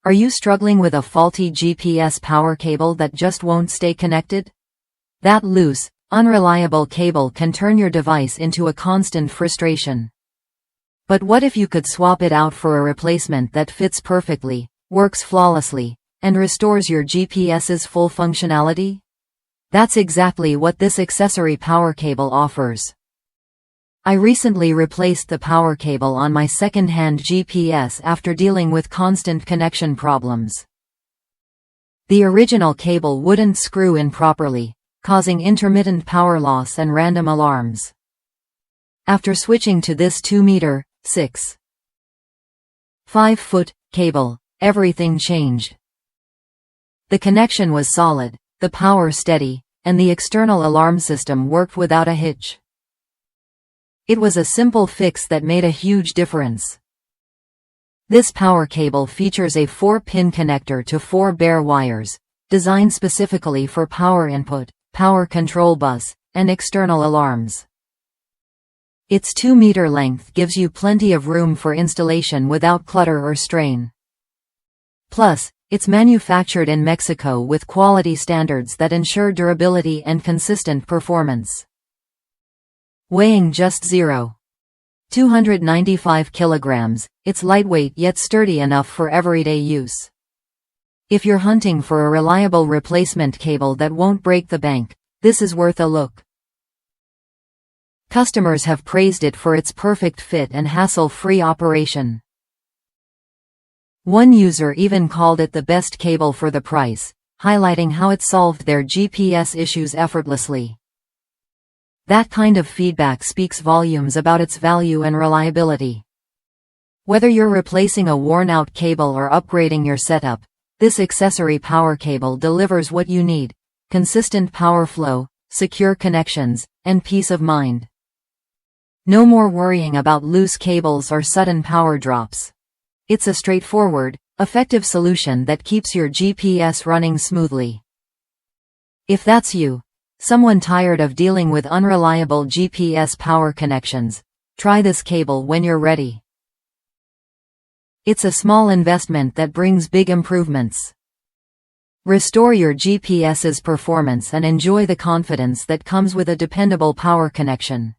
Are you struggling with a faulty GPS power cable that just won't stay connected? That loose, unreliable cable can turn your device into a constant frustration. But what if you could swap it out for a replacement that fits perfectly, works flawlessly, and restores your GPS's full functionality? That's exactly what this accessory power cable offers. I recently replaced the power cable on my second-hand GPS after dealing with constant connection problems. The original cable wouldn't screw in properly, causing intermittent power loss and random alarms. After switching to this 2-meter, 6.5-foot cable, everything changed. The connection was solid, the power steady, and the external alarm system worked without a hitch. It was a simple fix that made a huge difference. This power cable features a 4-pin connector to 4 bare wires, designed specifically for power input, power control bus, and external alarms. Its 2-meter length gives you plenty of room for installation without clutter or strain. Plus, it's manufactured in Mexico with quality standards that ensure durability and consistent performance. Weighing just 0.295 kilograms, it's lightweight yet sturdy enough for everyday use. If you're hunting for a reliable replacement cable that won't break the bank, this is worth a look. Customers have praised it for its perfect fit and hassle-free operation. One user even called it the best cable for the price, highlighting how it solved their GPS issues effortlessly. That kind of feedback speaks volumes about its value and reliability. Whether you're replacing a worn-out cable or upgrading your setup, this accessory power cable delivers what you need: consistent power flow, secure connections, and peace of mind. No more worrying about loose cables or sudden power drops. It's a straightforward, effective solution that keeps your GPS running smoothly. If that's you, someone tired of dealing with unreliable GPS power connections, try this cable when you're ready. It's a small investment that brings big improvements. Restore your GPS's performance and enjoy the confidence that comes with a dependable power connection.